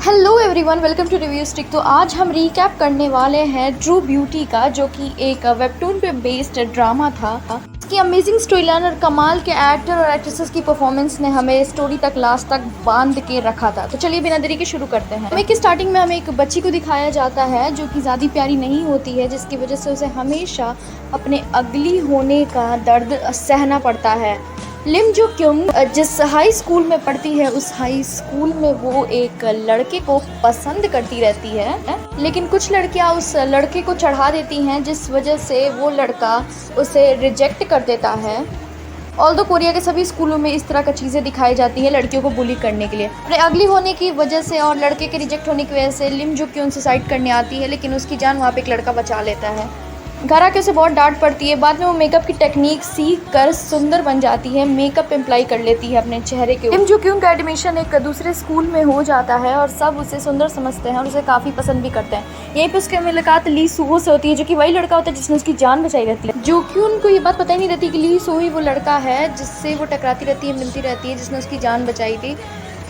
Hello everyone, welcome to review stick. तो आज हम रीकैप करने वाले हैं ट्रू ब्यूटी का, जो कि एक वेबटून पे बेस्ड ड्रामा था। इसकी अमेजिंग स्टोरी लाइन और कमाल के एक्टर और एक्ट्रेसेस की परफॉर्मेंस ने हमें स्टोरी तक लास्ट तक बांध के रखा था। तो चलिए बिना देरी के शुरू करते हैं। हमें स्टार्टिंग में हमें एक बच्ची को दिखाया जाता है जो कि ज़्यादा प्यारी नहीं होती है, जिसकी वजह से उसे हमेशा अपने अगली होने का दर्द सहना पड़ता है। लिम जो क्योंग जिस हाई स्कूल में पढ़ती है, उस हाई स्कूल में वो एक लड़के को पसंद करती रहती है, लेकिन कुछ लड़कियां उस लड़के को चढ़ा देती हैं, जिस वजह से वो लड़का उसे रिजेक्ट कर देता है। ऑल्दो कोरिया के सभी स्कूलों में इस तरह की चीज़ें दिखाई जाती है लड़कियों को बुली करने के लिए। अपने अगली होने की वजह से और लड़के के रिजेक्ट होने की वजह से लिम जो क्योंग सुसाइड करने आती है, लेकिन उसकी जान वहाँ पे एक लड़का बचा लेता है। घर आके उसे बहुत डांट पड़ती है। बाद में वो मेकअप की टेक्निक सीख कर सुंदर बन जाती है, मेकअप अप्लाई कर लेती है अपने चेहरे के ऊपर। लिम जो क्योंग का एडमिशन एक दूसरे स्कूल में हो जाता है और सब उसे सुंदर समझते हैं और उसे काफ़ी पसंद भी करते हैं। यहीं पे उसकी मुलाकात ली सुहो से होती है, जो कि वही लड़का होता है जिसने उसकी जान बचाई रहती है। जो क्योंग को ये बात पता ही नहीं रहती कि ली सुहो ही वो लड़का है जिससे वो टकराती रहती है, मिलती रहती है, जिसने उसकी जान बचाई थी।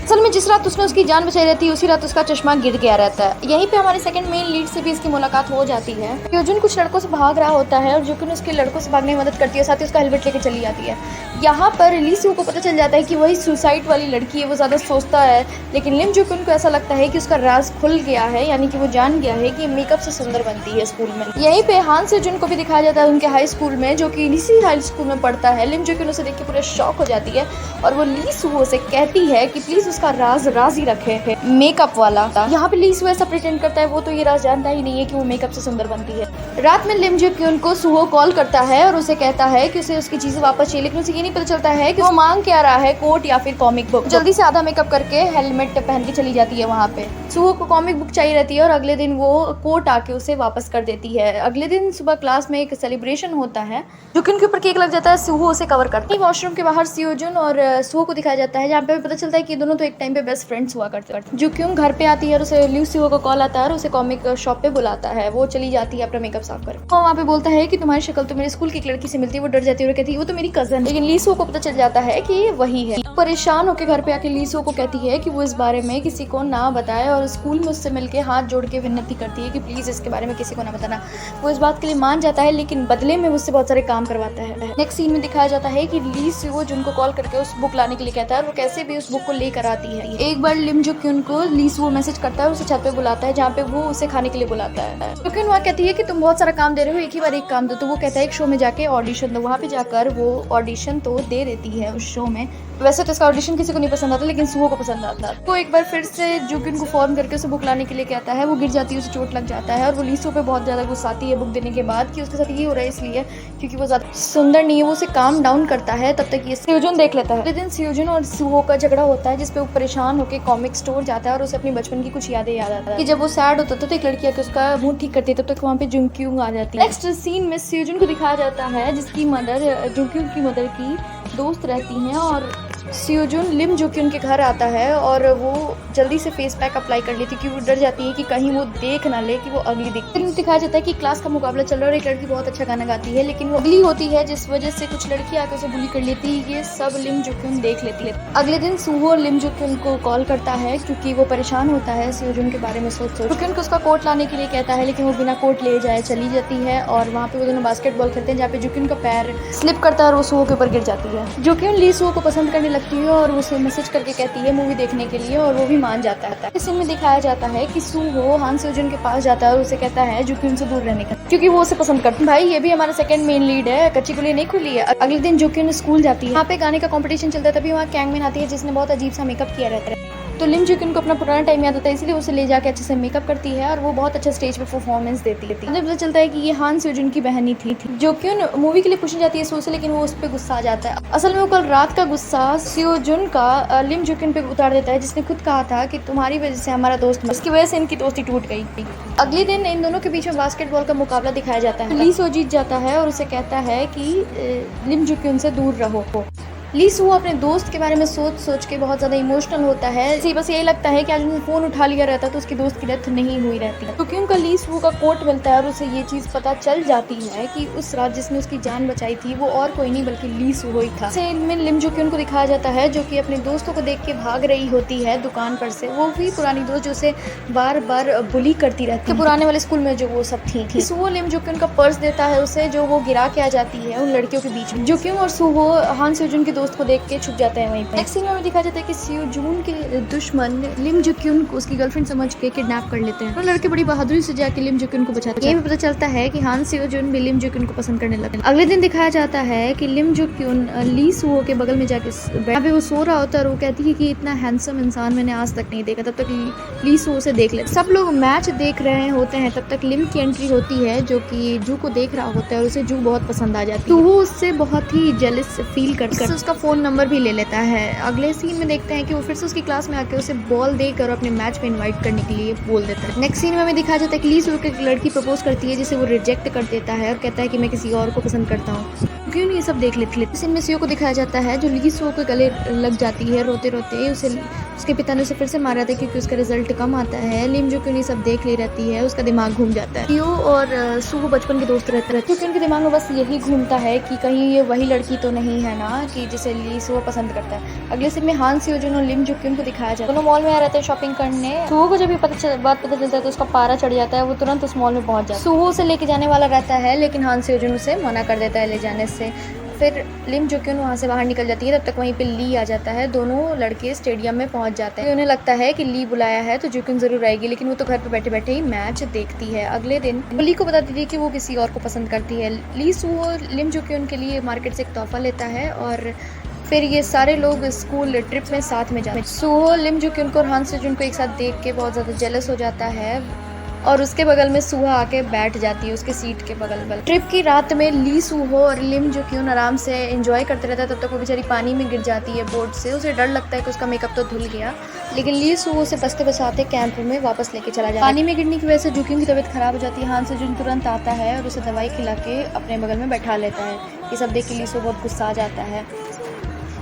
असल में जिस रात उसने उसकी जान बचाई रहती है, उसी रात उसका चश्मा गिर गया रहता है। यहीं पे हमारे सेकंड मेन लीड से भी इसकी मुलाकात हो जाती है। योजुन कुछ लड़कों से भाग रहा होता है और जोकिन उसके लड़कों से भागने में मदद करती है, साथ ही उसका हेलमेट लेके चली जाती है। यहाँ पर ली सू को पता चल जाता है कि वही सुसाइड वाली लड़की है, वो ज़्यादा सोचता है, लेकिन लिम जोकिन को ऐसा लगता है कि उसका राज खुल गया है, यानी कि वो जान गया है कि मेकअप से सुंदर बनती है स्कूल में। यहीं पे हान सेजुन को भी दिखाया जाता है उनके हाई स्कूल में, जो कि इसी हाई स्कूल में पढ़ता है। लिम जोकिन उसे देख के पूरे शॉक हो जाती है और वो ली सू से कहती है कि प्लीज उसका राज ही रखे है, मेकअप वाला। यहाँ पे ली सू ऐसा प्रिटेंड करता है, वो तो ये राज जानता ही नहीं है कि वो मेकअप से सुंदर बनती है। रात में लिम जो क्यों को सुहो कॉल करता है और उसे कहता है कि उसे उसकी चीजें वापस चाहिए, लेकिन उसे ये नहीं पता चलता है कि वो मांग क्या रहा है, कोट या फिर कॉमिक बुक। जल्दी से आधा मेकअप करके हेलमेट पहन के चली जाती है वहाँ पे। सुहो को कॉमिक बुक चाहिए रहती है और अगले दिन वो कोट आके उसे वापस कर देती है। अगले दिन सुबह क्लास में एक सेलिब्रेशन होता है, जो कि उनके ऊपर केक लग जाता है। सुहो उसे कवर करती है। वॉशरूम के बाहर सियोजुन और सुहो को दिखाया जाता है, जहाँ पे पता चलता है कि दोनों तो एक टाइम पे बेस्ट फ्रेंड्स हुआ करते। जो क्यों घर पे आती है और उसे ल्यू सिहो का कॉल आता है और उसे कॉमिक शॉप पे बुलाता है। वो चली जाती है अपना मेकअप साफ कर। वो वहाँ पे बोलता है कि तुम्हारी शक्ल तो मेरे स्कूल की एक लड़की से मिलती है। वो डर जाती है और कहती है वो तो मेरी कजन। लेकिन ली सो को पता चल जाता है कि ये वही है। परेशान होकर घर पे आके ली सो को कहती है कि वो इस बारे में किसी को ना बताए और स्कूल में उससे मिलके हाथ जोड़ के विनती करती है कि प्लीज इसके बारे में किसी को ना बताना। वो इस बात के लिए मान जाता है, लेकिन बदले में उससे बहुत सारे काम करवाता है। नेक्स्ट सीन में दिखाया जाता है कि ली सो जिनको कॉल करके उस बुक लाने के लिए कहता है और वो कैसे भी उस बुक को लेकर आती है। एक बार लिम जो क्यों को ली सो मैसेज करता है और उसे छत पे बुलाता है, जहाँ पे वो उसे खाने के लिए बुलाता है। तो क्यों वहाँ कहती है कि तुम बहुत सारा काम दे रहे हो, एक ही बार एक काम दो। तो वो कहता है एक शो में जाके ऑडिशन दो। वहाँ पे जाकर वो ऑडिशन तो दे देती है उस शो में। वैसे तो इसका ऑडिशन किसी को नहीं पसंद आता, लेकिन सुहो को पसंद आता है। वो एक बार फिर से जुकिन को फोन करके उसे बुक लाने के लिए कहता है। वो गिर जाती है, उसे चोट लग जाता है और वो लीसो पे बहुत ज़्यादा गुस्साती है बुक देने के बाद कि उसके साथ ये हो रहा है इसलिए क्योंकि वो ज़्यादा सुंदर नहीं है। वो उसे काम डाउन करता है, तब तक ये सियोजुन देख लेता है। अगले दिन सियोजुन और सुहो का झगड़ा होता है, जिसपे वो परेशान होकर कॉमिक स्टोर जाता है और उसे अपनी बचपन की कुछ यादें याद आता है कि जब वो सैड होता था तो एक लड़की आके उसका मुंह ठीक करती है, तब तक वहाँ पे जुंक्यूंग आ जाती है। नेक्स्ट सीन में सियोजुन को दिखाया जाता है, जिसकी मदर जुंक्यूंग की मदर की दोस्त रहती हैं और सियोजुन लिम जो कि उनके घर आता है और वो जल्दी से फेस पैक अप्लाई कर लेती है क्योंकि वो डर जाती है कि कहीं वो देख ना ले कि वो अगली दिखती है। दिखाया जाता है कि क्लास का मुकाबला चल रहा है और एक लड़की बहुत अच्छा गाना गाती है, लेकिन वो अगली होती है, जिस वजह से कुछ लड़की आकर उसे बुली कर लेती है। ये सब लिम जो कि देख लेती है। अगले दिन सुहो लिम जो कि उनको कॉल करता है क्योंकि वो परेशान होता है सियोजुन के बारे में सोच उनको उसका कोट लाने के लिए कहता है, लेकिन वो बिना कोट ले जाए चली जाती है और वहाँ पे वो दोनों बास्केटबॉल खेलते हैं, जहाँ पे जुकिन का पैर स्लिप करता है और वो सुहो के ऊपर गिर जाती है। जुकिन ली सुहो को पसंद करने लगती है और उसे मैसेज करके कहती है मूवी देखने के लिए और वो भी मान जाता है। इस सीन में दिखाया जाता है कि सुहो हान सेजुन के पास जाता है और उसे कहता है जुकिन से दूर रहने का, क्योंकि वो उसे पसंद करती है। भाई ये भी हमारा सेकंड मेन लीड है, कच्ची गुली नहीं खुली है। अगले दिन जुकिन स्कूल जाती है, वहाँ पे गाने का कंपटीशन चलता है, तभी वहाँ कैंगमैन आती है जिसने बहुत अजीब सा मेकअप किया रहता है। तो लिम जुकिन को अपना पुराना टाइम याद आता है, इसलिए उसे ले जाके अच्छे से मेकअप करती है और वो बहुत अच्छा स्टेज पे परफॉर्मेंस देती है। मुझे पता चलता है कि ये हान सेजुन की बहन ही थी। जुकिन मूवी के लिए पूछने जाती है सो से, लेकिन वो उस पर गुस्सा आ जाता है। असल में वो कल रात का गुस्सा सियोजुन का लिम जुकिन पे उतार देता है, जिसने खुद कहा था कि तुम्हारी वजह से हमारा दोस्त, इसकी वजह से इनकी दोस्ती टूट गई थी। अगले दिन इन दोनों के बीच में बास्केटबॉल का मुकाबला दिखाया जाता है। ली सो जीत जाता है और उसे कहता है कि लिम जुकिन से दूर रहो। ली सू अपने दोस्त के बारे में सोच सोच के बहुत ज़्यादा इमोशनल होता है। इसी बस यही लगता है कि आज उसने फ़ोन उठा लिया रहता तो उसकी दोस्त की डेथ नहीं हुई रहती, क्योंकि उनका ली सू का कोट मिलता है और उसे ये चीज़ पता चल जाती है कि उस रात जिसने उसकी जान बचाई थी वो और कोई नहीं बल्कि ली सू ही था। इसे में लिम जो क्यून को दिखाया जाता है जो कि अपने दोस्तों को देख के भाग रही होती है दुकान पर से, वो भी पुरानी दोस्त जो उसे बार बार बुली करती रहती है पुराने वाले स्कूल में जो वो सब थी। सुहो लिम जो क्यून का पर्स देता है उसे, जो वो गिरा के आ जाती है उन लड़कियों के बीच में। जो क्यून और सुहो हान सेओजुन के दोस्त को देख के छुप जाते हैं वहीं पे। नेक्स्ट सीन में दिखाया जाता है कि सेओजुन के दुश्मन लिम जो क्यून को उसकी गर्लफ्रेंड समझ के किडनैप कर लेते हैं और लड़के बड़ी बहादुरी से जाके लिम जो क्यून को बचाते हैं। ये भी पता चलता है कि हान सेओजुन भी लिम जो क्यून को पसंद करने लगे। अगले दिन दिखाया जाता है कि लिम जो क्यून ली सुहो के बगल में जाके यहाँ पे वो सो रहा होता है और वो कहती है कि इतना हैंडसम इंसान मैंने आज तक नहीं देखा। तब तक ली सुहो से देख ले। सब लोग मैच देख रहे होते हैं, तब तक लिम की एंट्री होती है जो कि जू को देख रहा होता है और उसे जू बहुत पसंद आ जाती है। तो वो उससे बहुत ही जेलस फील कर उसका फोन नंबर भी ले लेता है। अगले सीन में देखते हैं कि वो फिर से उसकी क्लास में आकर उसे बॉल देकर अपने मैच में इनवाइट करने के लिए बोल देता है। नेक्स्ट सीन में हमें दिखाया जाता है कि ली सुहो की एक लड़की प्रपोज करती है जिसे वो रिजेक्ट कर देता है और कहता है कि मैं किसी और को पसंद करता हूँ। क्यों नहीं, ये सब देख लेते। सीन में सीओ को दिखाया जाता है जो ली सुहो के गले लग जाती है रोते रोते। उसके पिता ने उसे फिर से मारा था क्योंकि उसका रिजल्ट कम आता है। लिम जो क्यों नहीं सब देख ले रहती है, उसका दिमाग घूम जाता है। सीओ और सुहो बचपन के दोस्त रहते हैं क्योंकि उनके दिमाग में बस यही घूमता है कि कहीं ये वही लड़की तो नहीं है ना कि जिसे ली सुहो पसंद करता है। अगले सीन में हान सेओजुन और लिम जो क्यों को दिखाया जाता है। दोनों मॉल में आ रहते हैं शॉपिंग करने। सुहो को जब ये बात पता चलता है तो उसका पारा चढ़ जाता है, वो तुरंत उस मॉल में पहुंच जाता है। सुहो उसे लेके जाने वाला रहता है लेकिन हान सेओजुन उसे मना कर देता है ले जाने से। फिर लिम जो क्यों वहाँ से बाहर निकल जाती है, तब तक वहीं पे ली आ जाता है। दोनों लड़के स्टेडियम में पहुंच जाते हैं। उन्हें लगता है कि ली बुलाया है तो जुकिन जरूर आएगी, लेकिन वो तो घर पे बैठे बैठे ही मैच देखती है। अगले दिन ली को बताती थी कि वो किसी और को पसंद करती है। ली सुहो लिम जो क्यों के लिए मार्केट से एक तोहफा लेता है और फिर ये सारे लोग स्कूल ट्रिप में साथ में जाते हैं। सुहो लिम जो क्यों और हान सेओजुन को एक साथ देख के बहुत ज़्यादा जेलस हो जाता है और उसके बगल में सुहा आके बैठ जाती है उसके सीट के बगल। ट्रिप की रात में ली सुहो और लिम जो क्यों आराम से एंजॉय करते रहता है, तब तक वो बेचारी पानी में गिर जाती है बोट से। उसे डर लगता है कि उसका मेकअप तो धुल गया, लेकिन ली सुहो उसे बचते बचाते कैंप में वापस लेके चला जाता है। पानी में गिरने की वजह से जुकिन की तबीयत खराब हो जाती है। हान सेओजुन तुरंत आता है और उसे दवाई खिला के अपने बगल में बैठा लेता है। ये सब देख के ली सुहो बहुत गुस्सा आ जाता है।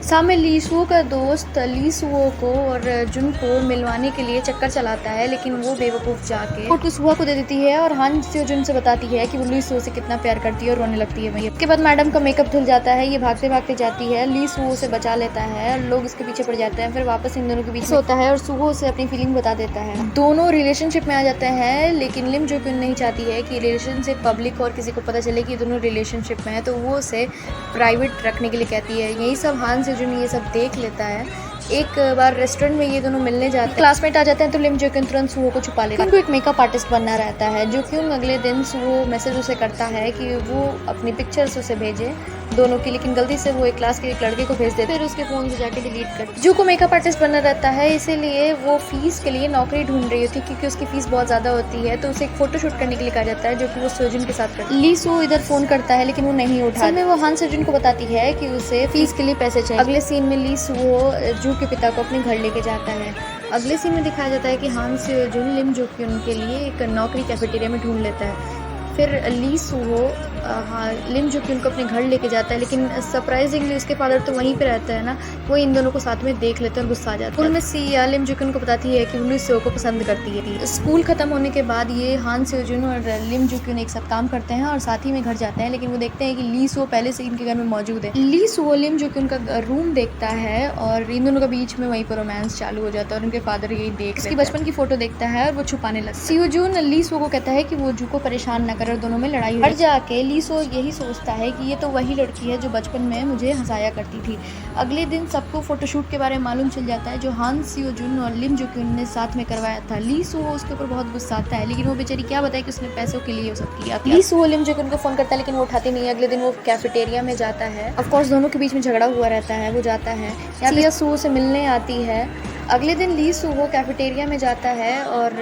सामने ली सुहो का दोस्त ली सुहो को और जुन को मिलवाने के लिए चक्कर चलाता है, लेकिन वो बेवकूफ़ जाके फोटो सुहा को दे देती है और हान सेओजुन से बताती है कि वो ली सुहो से कितना प्यार करती है और रोने लगती है वही। उसके बाद मैडम का मेकअप धुल जाता है, ये भागते भागते जाती है, ली सुहो से बचा लेता है और लोग इसके पीछे पड़ जाते हैं। फिर वापस इन दोनों के बीच होता है और सुहो से अपनी फीलिंग बता देता है। दोनों रिलेशनशिप में आ जाते हैं, लेकिन लिम जो क्यों नहीं चाहती है कि रिलेशनशिप पब्लिक और किसी को पता चले कि दोनों रिलेशनशिप में है, तो वो उसे प्राइवेट रखने के लिए कहती है। यही सब हान सेओजुन ये सब देख लेता है। एक बार रेस्टोरेंट में ये दोनों मिलने जाते हैं, क्लासमेट आ जाते हैं तो लिम जो क्यों तुरंत सुहो को छुपा लेता है। उनको एक मेकअप आर्टिस्ट बनना रहता है। जो क्यों अगले दिन सुहो मैसेज उसे करता है कि वो अपनी पिक्चर्स उसे भेजे दोनों की, लेकिन गलती से वो एक क्लास के एक लड़के को भेज देते, फिर उसके फोन से जाके डिलीट कर। जो को मेकअप आर्टिस्ट बनना रहता है, इसीलिए वो फीस के लिए नौकरी ढूंढ रही होती है क्योंकि उसकी फीस बहुत ज्यादा होती है, तो उसे एक फोटो शूट करने के लिए कहा जाता है जो कि वो सेओजुन के साथ करता है। ली सुहो इधर फोन करता है लेकिन वो नहीं उठा। में वो हान सेओजुन को बताती है कि उसे फीस के लिए पैसे चाहिए। अगले सीन में ली सुहो जू के पिता को अपने घर लेके जाता है। अगले सीन में दिखाया जाता है कि हान सेओजुन लिम जो क्यों के लिए एक नौकरी कैफेटेरिया में ढूंढ लेता है। फिर ली सुहो लिम जो क्यों को अपने घर लेके जाता है, लेकिन सरप्राइजिंगली उसके फादर तो वहीं पे रहता है ना, वो इन दोनों को साथ में देख लेते हैं और गुस्सा आ जाता है। स्कूल में सिया लिम जो क्यों को बताती है कि वो ली सुहो को पसंद करती है। स्कूल खत्म होने के बाद ये हान सेओजुन और लिम जो क्यों एक साथ काम करते हैं और साथ ही में घर जाते हैं, लेकिन वो देखते हैं कि ली सुहो पहले से इनके घर में मौजूद है। ली सुहो लिम जो क्यों का रूम देखता है और इन दोनों के बीच में वहीं पर रोमांस चालू हो जाता है और उनके फादर यही देख उसकी बचपन की फोटो देखता है और वो छुपाने लगता है। सेओजुन ली सुहो को कहता है कि वो जू को परेशान न करे और दोनों में लड़ाई हट जाके ली सुहो यही सोचता है कि ये तो वही लड़की है जो बचपन में मुझे हंसाया करती थी। अगले दिन सबको फोटोशूट के बारे में मालूम चल जाता है जो हान सेओजुन और लिम जो क्यों ने साथ में करवाया था। ली सुहो उसके ऊपर बहुत गुस्सा आता है, लेकिन वो बेचारी क्या बताए कि उसने पैसों के लिए वो सब किया। ली सुहो लिम जो क्यों को फोन करता है लेकिन वो उठाती नहीं है। अगले दिन वो कैफेटेरिया में जाता है। ऑफ कोर्स दोनों के बीच में झगड़ा हुआ रहता है। वो जाता है, सिया सुहो से मिलने आती है। अगले दिन ली सुहो कैफेटेरिया में जाता है और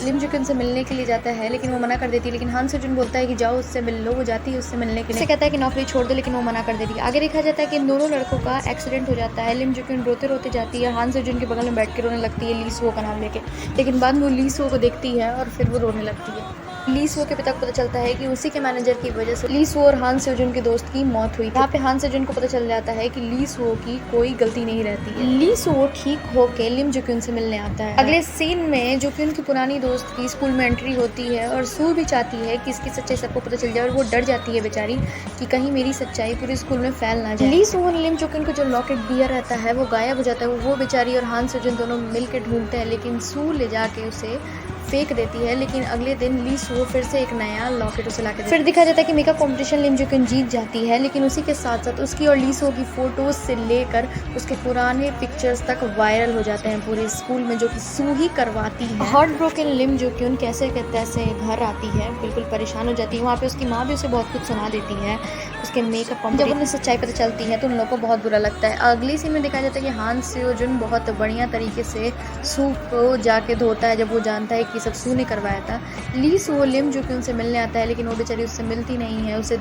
लिम जो क्यों से मिलने के लिए जाता है, लेकिन वो मना कर देती है। लेकिन हान सेओजुन बोलता है कि जाओ उससे मिल लो। वो जाती है उससे मिलने के लिए, कहता है कि नौकरी छोड़ दो, लेकिन वो मना कर देती है। आगे देखा जाता है कि इन दोनों लड़कों का एक्सीडेंट हो जाता है। लिम जो क्यों रोते रोते जाती है, हान सेओजुन के बगल में बैठ के रोने लगती है ली सुहो का नाम लेके, लेकिन बाद में वो ली सुहो को देखती है और फिर वो रोने लगती है। ली सो के पिता को पता चलता है कि उसी के मैनेजर की वजह से ली सो और हान सेओजुन के दोस्त की मौत हुई। यहाँ पे हान सेओजुन को पता चल जाता है कि ली सो की कोई गलती नहीं रहती है। ली सो ठीक होके लिम जुक्युन से मिलने आता है। अगले सीन में जुक्युन की पुरानी दोस्त की स्कूल में एंट्री होती है और सू भी चाहती है कि इसकी सच्चाई सबको पता चल जाए और वो डर जाती है बेचारी कि कहीं मेरी सच्चाई पूरे स्कूल में फैल ना जाए। ली सो और लिम जुक्युन को जो लॉकेट दिया रहता है वो गायब हो जाता है। वो बेचारी और हान सेओजुन दोनों मिलकर ढूंढते हैं, लेकिन सू ले जाके उसे फेंक देती है। लेकिन अगले दिन ली सो फिर से एक नया लॉकेट उसे लाके फिर दिखाया जाता है कि मेकअप कंपटीशन लिम जुक्युन जीत जाती है, लेकिन उसी के साथ साथ उसकी और ली सो की फोटोज से लेकर उसके पुराने पिक्चर्स तक वायरल हो जाते हैं पूरे स्कूल में, जो कि सू ही करवाती है। हार्ट ब्रोकन लिम जुक्युन कैसे तैसे घर आती है, बिल्कुल परेशान हो जाती है। वहाँ पे उसकी माँ भी उसे बहुत कुछ सुना देती है उसके मेकअप। जब उन्हें सच्चाई पता चलती है तो उन लोगों को बहुत बुरा लगता है। अगले सीन में दिखाया जाता है कि हान सेओजुन बहुत बढ़िया तरीके से सू को जाके धोता है जब वो जानता है कि सब सू ने करवाया था। ली सो लिम जुक्युन से मिलने आता है, लेकिन वो बेचारी उससे मिलती नहीं है। उसे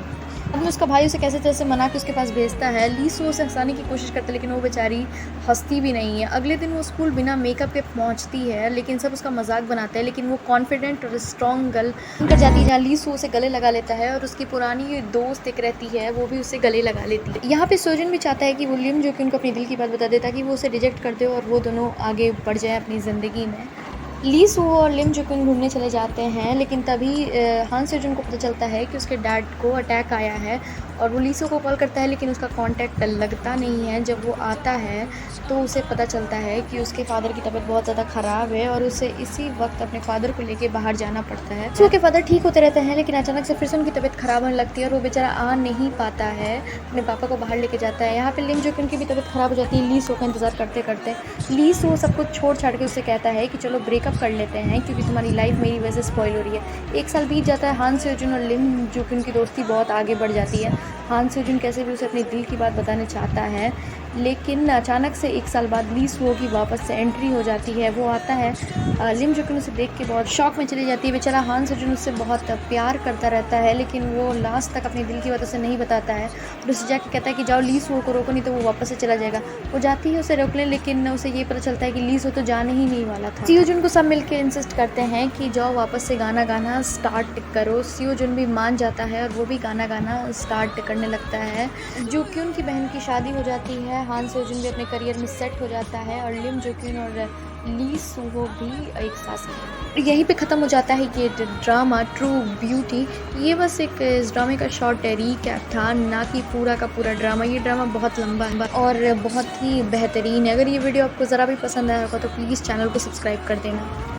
उसका भाई उसे कैसे तैसे मना के उसके पास भेजता है। ली सो उसे हंसाने की कोशिश करता है, लेकिन वो बेचारी हंसती भी नहीं है। अगले दिन वो स्कूल बिना मेकअप के पहुंचती है, लेकिन सब उसका मजाक बनाते हैं। लेकिन वो कॉन्फिडेंट और स्ट्रॉन्ग गर्ल कर जाती है, जहाँ ली सो उसे गले लगा लेता है और उसकी पुरानी दोस्त एक रहती है वो भी उसे गले लगा लेती है। यहाँ पे सोजन भी चाहता है कि वो लिम जुक्युन को अपनी दिल की बात बता दे ताकि वो उसे रिजेक्ट कर दे और वो दोनों आगे बढ़ जाए अपनी ज़िंदगी में। ली सो और लिम जुक्युन घूमने चले जाते हैं, लेकिन तभी हान सेओजुन को पता चलता है कि उसके डैड को अटैक आया है और वो ली सो को कॉल करता है, लेकिन उसका कांटेक्ट लगता नहीं है। जब वो आता है तो उसे पता चलता है कि उसके फादर की तबीयत बहुत ज़्यादा ख़राब है और उसे इसी वक्त अपने फादर को लेके बाहर जाना पड़ता है। सो के फादर ठीक होते रहते हैं, लेकिन अचानक से फिर से उनकी तबीयत ख़राब होने लगती है और वो बेचारा आ नहीं पाता है, अपने पापा को बाहर लेके जाता है। यहाँ पे लिम जुक्युन की भी तबीयत ख़राब हो जाती है ली सो का इंतज़ार करते करते। ली सो सब कुछ छोड़ छाड़ के उससे कहता है कि चलो ब्रेकअप कर लेते हैं क्योंकि तुम्हारी लाइफ मेरी वजह से स्पॉइल हो रही है। 1 साल बीत जाता है, हान सेओजुन और लिम जुक्युन की दोस्ती बहुत आगे बढ़ जाती है। हान सेओजुन कैसे भी उसे अपनी दिल की बात बताने चाहता है, लेकिन अचानक से 1 साल बाद ली सो की वापस से एंट्री हो जाती है। वो आता है, लिम जुक्युन उसे देख के बहुत शॉक में चली जाती है। बेचारा हान सेओजुन उससे बहुत प्यार करता रहता है, लेकिन वो लास्ट तक अपनी दिल की बात उसे नहीं बताता है और उसे जाके कहता है कि जाओ ली सो को रोको, नहीं तो वो वापस से चला जाएगा। वो जाती है उसे रोकने, लेकिन उसे ये पता चलता है कि ली सो तो जाने ही नहीं वाला था। सेओजुन को सब मिलकर इंसिस्ट करते हैं कि जाओ वापस से गाना गाना स्टार्ट करो। सेओजुन भी मान जाता है और वो भी गाना गाना स्टार्ट करने लगता है। जुक्युन की बहन की शादी हो जाती है, हान सेओजुन भी अपने करियर में सेट हो जाता है और लिम जुक्युन और ली सो भी एक साथ। यहीं पे ख़त्म हो जाता है ये ड्रामा ट्रू ब्यूटी। ये बस एक इस ड्रामे का शॉर्ट रीकैप था, ना कि पूरा का पूरा ड्रामा। ये ड्रामा बहुत लंबा है और बहुत ही बेहतरीन है। अगर ये वीडियो आपको ज़रा भी पसंद आया होगा तो प्लीज़ चैनल को सब्सक्राइब कर देना।